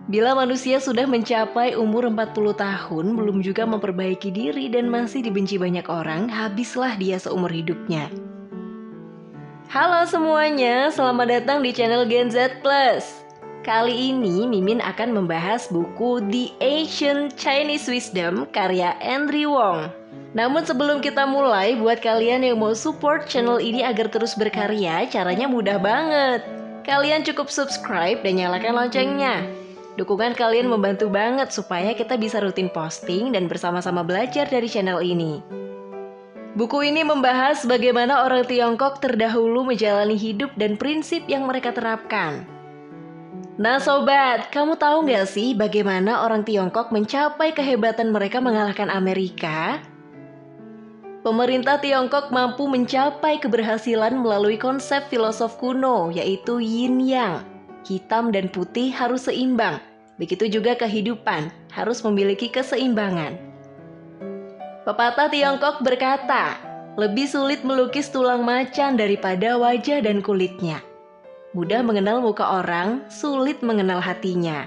Bila manusia sudah mencapai umur 40 tahun, belum juga memperbaiki diri dan masih dibenci banyak orang, habislah dia seumur hidupnya. Halo semuanya, selamat datang di channel Gen Z Plus. Kali ini Mimin akan membahas buku The Ancient Chinese Wisdom karya Andrew Wong. Namun sebelum kita mulai, buat kalian yang mau support channel ini agar terus berkarya, caranya mudah banget. Kalian cukup subscribe dan nyalakan loncengnya. Dukungan kalian membantu banget supaya kita bisa rutin posting dan bersama-sama belajar dari channel ini. Buku ini membahas bagaimana orang Tiongkok terdahulu menjalani hidup dan prinsip yang mereka terapkan. Nah sobat, kamu tahu nggak sih bagaimana orang Tiongkok mencapai kehebatan mereka mengalahkan Amerika? Pemerintah Tiongkok mampu mencapai keberhasilan melalui konsep filosof kuno, yaitu Yin Yang. Hitam dan putih harus seimbang, begitu juga kehidupan harus memiliki keseimbangan. Pepatah Tiongkok berkata, lebih sulit melukis tulang macan daripada wajah dan kulitnya. Mudah mengenal muka orang, sulit mengenal hatinya.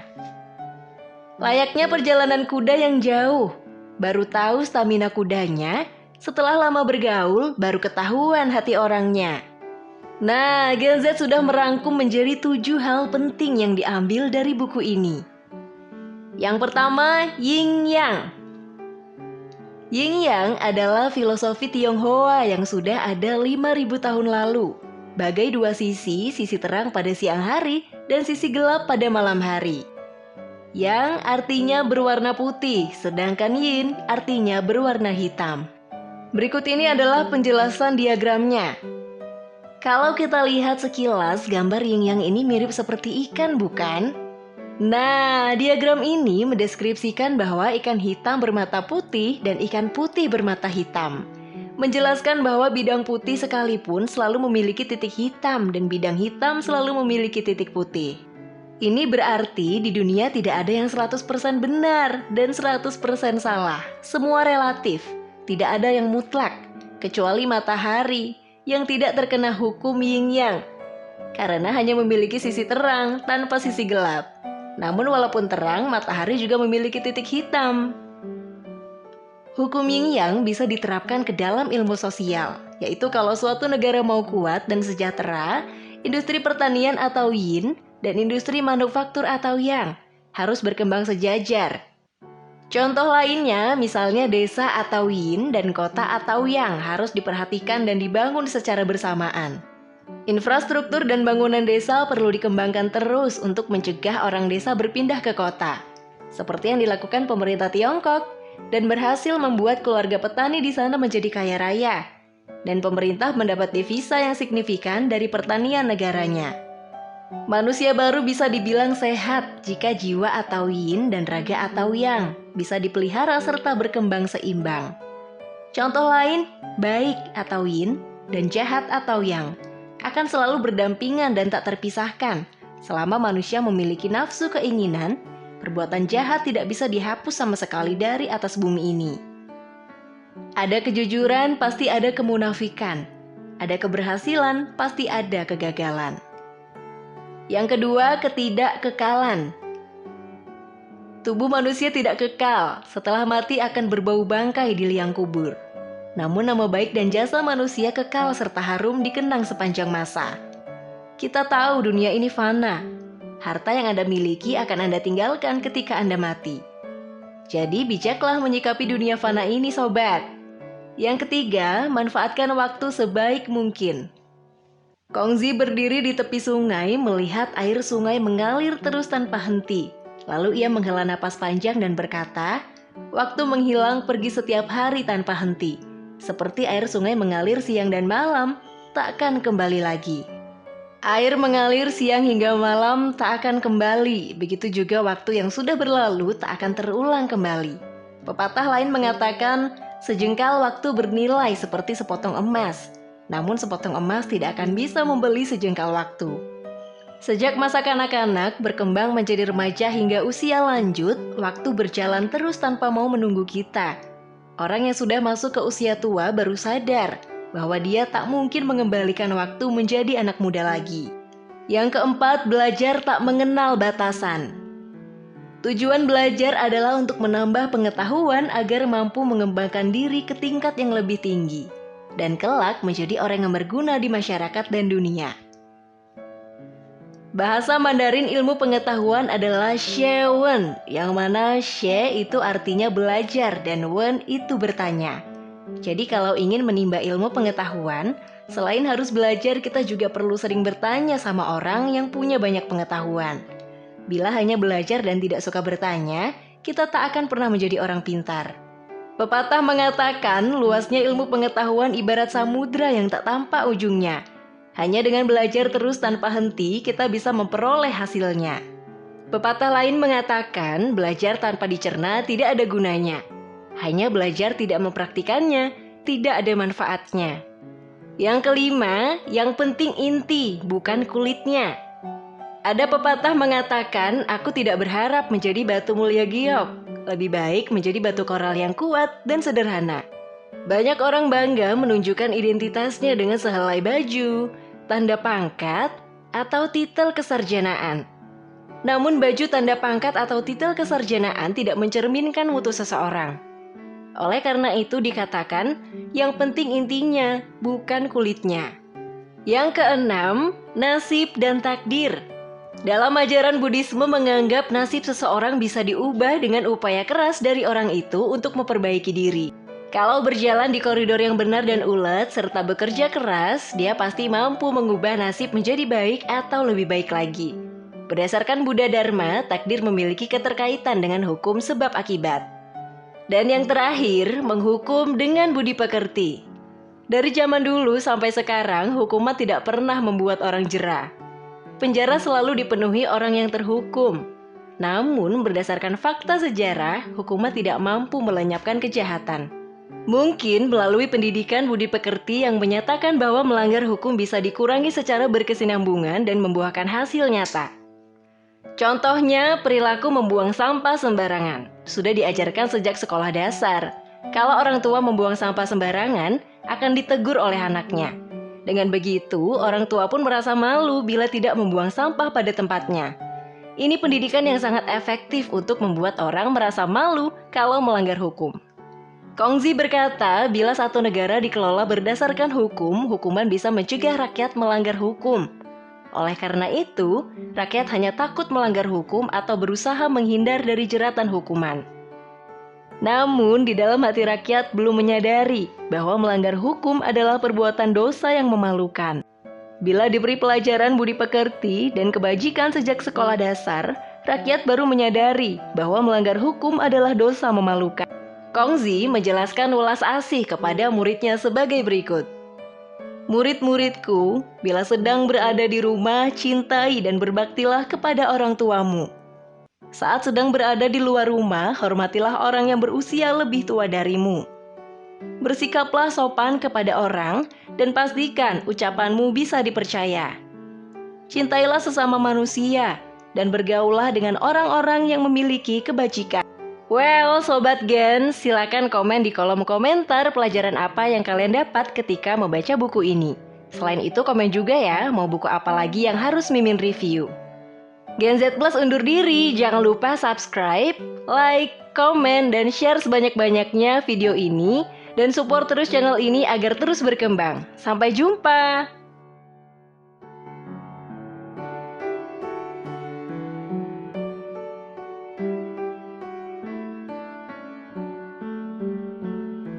Layaknya perjalanan kuda yang jauh, baru tahu stamina kudanya, setelah lama bergaul, baru ketahuan hati orangnya. Nah, Gen Z sudah merangkum menjadi 7 hal penting yang diambil dari buku ini. Yang pertama, Yin Yang. Yin Yang adalah filosofi Tionghoa yang sudah ada 5.000 tahun lalu. Bagai dua sisi terang pada siang hari dan sisi gelap pada malam hari. Yang artinya berwarna putih, sedangkan Yin artinya berwarna hitam. Berikut ini adalah penjelasan diagramnya. Kalau kita lihat sekilas, gambar yin yang ini mirip seperti ikan, bukan? Nah, diagram ini mendeskripsikan bahwa ikan hitam bermata putih dan ikan putih bermata hitam. Menjelaskan bahwa bidang putih sekalipun selalu memiliki titik hitam dan bidang hitam selalu memiliki titik putih. Ini berarti di dunia tidak ada yang 100% benar dan 100% salah. Semua relatif, tidak ada yang mutlak, kecuali matahari yang tidak terkena hukum yin yang, karena hanya memiliki sisi terang tanpa sisi gelap. Namun walaupun terang, matahari juga memiliki titik hitam. Hukum yin yang bisa diterapkan ke dalam ilmu sosial, yaitu kalau suatu negara mau kuat dan sejahtera, industri pertanian atau yin dan industri manufaktur atau yang harus berkembang sejajar. Contoh lainnya, misalnya desa atau yin dan kota atau yang harus diperhatikan dan dibangun secara bersamaan. Infrastruktur dan bangunan desa perlu dikembangkan terus untuk mencegah orang desa berpindah ke kota. Seperti yang dilakukan pemerintah Tiongkok dan berhasil membuat keluarga petani di sana menjadi kaya raya. Dan pemerintah mendapat devisa yang signifikan dari pertanian negaranya. Manusia baru bisa dibilang sehat jika jiwa atau yin dan raga atau yang bisa dipelihara serta berkembang seimbang. Contoh lain, baik atau yin dan jahat atau yang akan selalu berdampingan dan tak terpisahkan. Selama manusia memiliki nafsu keinginan, perbuatan jahat tidak bisa dihapus sama sekali dari atas bumi ini. Ada kejujuran, pasti ada kemunafikan. Ada keberhasilan, pasti ada kegagalan. Yang kedua, ketidakkekalan. Tubuh manusia tidak kekal, setelah mati akan berbau bangkai di liang kubur. Namun nama baik dan jasa manusia kekal serta harum dikenang sepanjang masa. Kita tahu dunia ini fana. Harta yang Anda miliki akan Anda tinggalkan ketika Anda mati. Jadi bijaklah menyikapi dunia fana ini sobat. Yang ketiga, manfaatkan waktu sebaik mungkin. Kongzi berdiri di tepi sungai melihat air sungai mengalir terus tanpa henti. Lalu ia menghela napas panjang dan berkata, waktu menghilang pergi setiap hari tanpa henti. Seperti air sungai mengalir siang dan malam, tak akan kembali lagi. Air mengalir siang hingga malam tak akan kembali. Begitu juga waktu yang sudah berlalu tak akan terulang kembali. Pepatah lain mengatakan, sejengkal waktu bernilai seperti sepotong emas. Namun sepotong emas tidak akan bisa membeli sejengkal waktu. Sejak masa kanak-kanak berkembang menjadi remaja hingga usia lanjut, waktu berjalan terus tanpa mau menunggu kita. Orang yang sudah masuk ke usia tua baru sadar bahwa dia tak mungkin mengembalikan waktu menjadi anak muda lagi. Yang keempat, belajar tak mengenal batasan. Tujuan belajar adalah untuk menambah pengetahuan agar mampu mengembangkan diri ke tingkat yang lebih tinggi dan kelak menjadi orang yang berguna di masyarakat dan dunia. Bahasa Mandarin ilmu pengetahuan adalah Xie Wen, yang mana Xie itu artinya belajar dan Wen itu bertanya. Jadi kalau ingin menimba ilmu pengetahuan, selain harus belajar, kita juga perlu sering bertanya sama orang yang punya banyak pengetahuan. Bila hanya belajar dan tidak suka bertanya, kita tak akan pernah menjadi orang pintar. Pepatah mengatakan, luasnya ilmu pengetahuan ibarat samudra yang tak tampak ujungnya. Hanya dengan belajar terus tanpa henti, kita bisa memperoleh hasilnya. Pepatah lain mengatakan, belajar tanpa dicerna tidak ada gunanya. Hanya belajar tidak mempraktikannya, tidak ada manfaatnya. Yang kelima, yang penting inti, bukan kulitnya. Ada pepatah mengatakan, aku tidak berharap menjadi batu mulia giok. Lebih baik menjadi batu koral yang kuat dan sederhana. Banyak orang bangga menunjukkan identitasnya dengan sehelai baju, tanda pangkat, atau titel kesarjanaan. Namun baju tanda pangkat atau titel kesarjanaan tidak mencerminkan mutu seseorang. Oleh karena itu dikatakan, yang penting intinya, bukan kulitnya. Yang keenam, nasib dan takdir. Dalam ajaran Buddhisme menganggap nasib seseorang bisa diubah dengan upaya keras dari orang itu untuk memperbaiki diri. Kalau berjalan di koridor yang benar dan ulet serta bekerja keras, dia pasti mampu mengubah nasib menjadi baik atau lebih baik lagi. Berdasarkan Buddha Dharma, takdir memiliki keterkaitan dengan hukum sebab akibat. Dan yang terakhir, menghukum dengan budi pekerti. Dari zaman dulu sampai sekarang, hukuman tidak pernah membuat orang jera. Penjara selalu dipenuhi orang yang terhukum. Namun, berdasarkan fakta sejarah, hukuman tidak mampu melenyapkan kejahatan. Mungkin melalui pendidikan budi pekerti yang menyatakan bahwa melanggar hukum bisa dikurangi secara berkesinambungan dan membuahkan hasil nyata. Contohnya, perilaku membuang sampah sembarangan. Sudah diajarkan sejak sekolah dasar. Kalau orang tua membuang sampah sembarangan, akan ditegur oleh anaknya. Dengan begitu, orang tua pun merasa malu bila tidak membuang sampah pada tempatnya. Ini pendidikan yang sangat efektif untuk membuat orang merasa malu kalau melanggar hukum. Kongzi berkata, bila satu negara dikelola berdasarkan hukum, hukuman bisa mencegah rakyat melanggar hukum. Oleh karena itu, rakyat hanya takut melanggar hukum atau berusaha menghindar dari jeratan hukuman. Namun, di dalam hati rakyat belum menyadari bahwa melanggar hukum adalah perbuatan dosa yang memalukan. Bila diberi pelajaran budi pekerti dan kebajikan sejak sekolah dasar, rakyat baru menyadari bahwa melanggar hukum adalah dosa memalukan. Kongzi menjelaskan welas asih kepada muridnya sebagai berikut. Murid-muridku, bila sedang berada di rumah, cintai dan berbaktilah kepada orang tuamu. Saat sedang berada di luar rumah, hormatilah orang yang berusia lebih tua darimu. Bersikaplah sopan kepada orang dan pastikan ucapanmu bisa dipercaya. Cintailah sesama manusia dan bergaullah dengan orang-orang yang memiliki kebajikan. Well, Sobat Gen, silakan komen di kolom komentar pelajaran apa yang kalian dapat ketika membaca buku ini. Selain itu, komen juga ya, mau buku apa lagi yang harus Mimin review. Gen Z Plus undur diri, jangan lupa subscribe, like, komen, dan share sebanyak-banyaknya video ini, dan support terus channel ini agar terus berkembang. Sampai jumpa!